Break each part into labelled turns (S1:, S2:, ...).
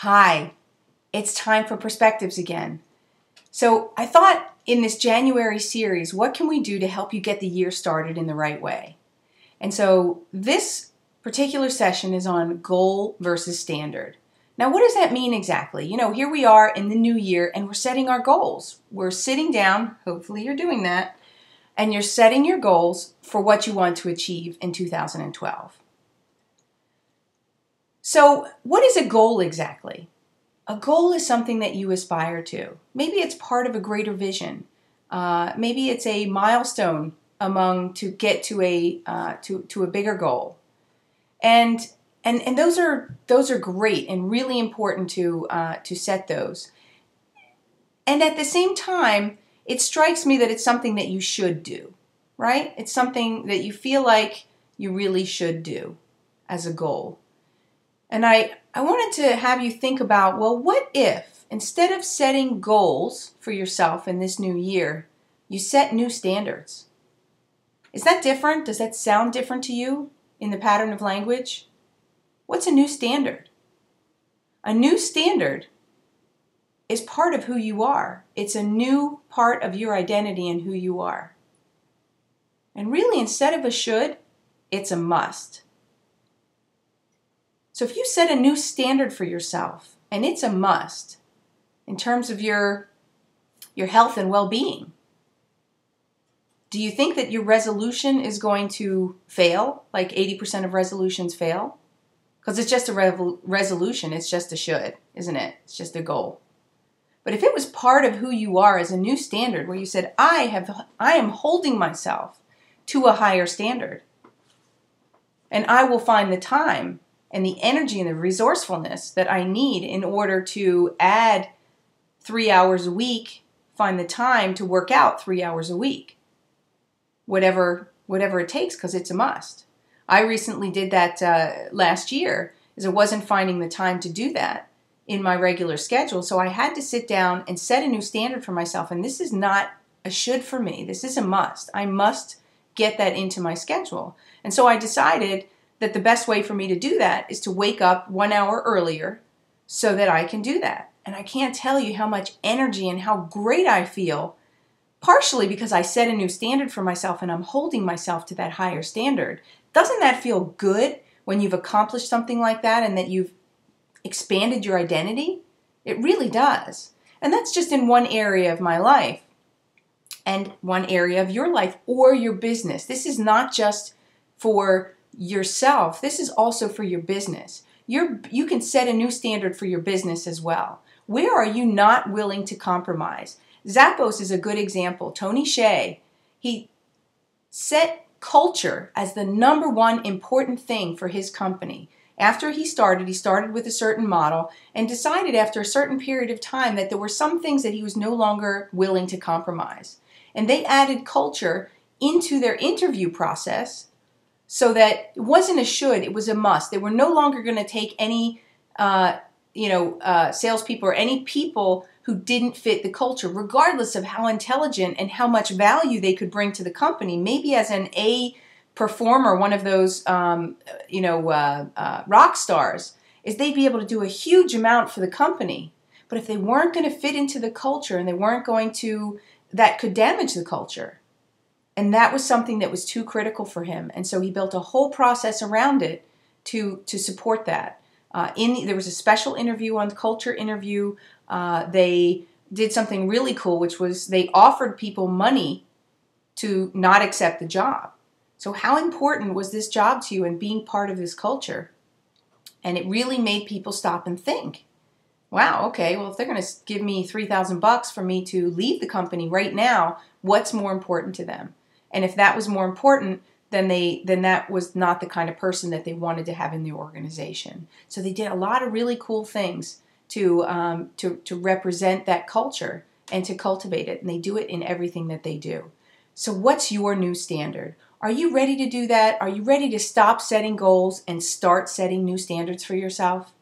S1: Hi, it's time for perspectives again. So I thought in this January series, what can we do to help you get the year started in the right way? And so this particular session is on goal versus standard. Now, what does that mean exactly? You know, here we are in the new year and we're setting our goals. We're sitting down, hopefully you're doing that, and you're setting your goals for what you want to achieve in 2012. So what is a goal exactly? A goal is something that you aspire to. Maybe it's part of a greater vision. Maybe it's a milestone to get to a bigger goal. And those are great and really important to set those. And at the same time, it strikes me that it's something that you should do, right? It's something that you feel like you really should do as a goal. And I wanted to have you think about, well, what if instead of setting goals for yourself in this new year, you set new standards? Is that different? Does that sound different to you in the pattern of language? What's a new standard? A new standard is part of who you are. It's a new part of your identity and who you are. And really, instead of a should, it's a must. So if you set a new standard for yourself, and it's a must in terms of your health and well-being, do you think that your resolution is going to fail, like 80% of resolutions fail? Because it's just a resolution, it's just a should, isn't it? It's just a goal. But if it was part of who you are as a new standard, where you said, I am holding myself to a higher standard, and I will find the time and the energy and the resourcefulness that I need in order to add 3 hours a week, find the time to work out 3 hours a week, whatever it takes, because it's a must. I recently did that last year, as I wasn't finding the time to do that in my regular schedule, so I had to sit down and set a new standard for myself, and this is not a should for me, this is a must. I must get that into my schedule. And so I decided that the best way for me to do that is to wake up 1 hour earlier so that I can do that. And I can't tell you how much energy and how great I feel, partially because I set a new standard for myself and I'm holding myself to that higher standard. Doesn't that feel good when you've accomplished something like that and that you've expanded your identity? It really does. And that's just in one area of my life and one area of your life or your business. This is not just for yourself, this is also for your business. You can set a new standard for your business as well. Where are you not willing to compromise? Zappos is a good example. Tony Hsieh, he set culture as the #1 important thing for his company. After he started with a certain model and decided after a certain period of time that there were some things that he was no longer willing to compromise. And they added culture into their interview process, so that it wasn't a should, it was a must. They were no longer going to take any, salespeople or any people who didn't fit the culture, regardless of how intelligent and how much value they could bring to the company. Maybe as an A performer, one of those, rock stars, is they'd be able to do a huge amount for the company. But if they weren't going to fit into the culture and they weren't going to, that could damage the culture. And that was something that was too critical for him. And so he built a whole process around it to support that. There was a special interview on the culture interview. They did something really cool, which was they offered people money to not accept the job. So how important was this job to you and being part of this culture? And it really made people stop and think. Wow, okay, well, if they're going to give me $3,000 for me to leave the company right now, what's more important to them? And if that was more important, then that was not the kind of person that they wanted to have in the organization. So they did a lot of really cool things to represent that culture and to cultivate it. And they do it in everything that they do. So what's your new standard? Are you ready to do that? Are you ready to stop setting goals and start setting new standards for yourself?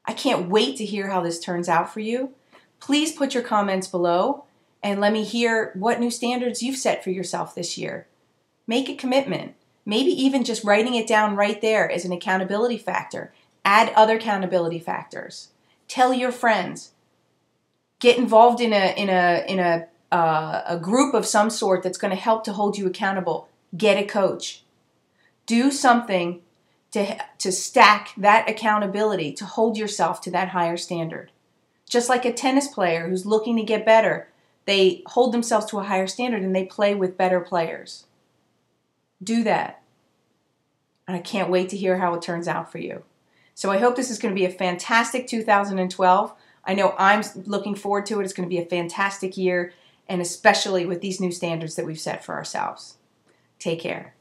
S1: I can't wait to hear how this turns out for you. Please put your comments below and let me hear what new standards you've set for yourself this year. Make a commitment. Maybe even just writing it down right there as an accountability factor. Add other accountability factors. Tell your friends. Get involved in a group of some sort that's going to help to hold you accountable. Get a coach. Do something to stack that accountability, to hold yourself to that higher standard. Just like a tennis player who's looking to get better, they hold themselves to a higher standard and they play with better players. Do that. And I can't wait to hear how it turns out for you. So I hope this is going to be a fantastic 2012. I know I'm looking forward to it. It's going to be a fantastic year, and especially with these new standards that we've set for ourselves. Take care.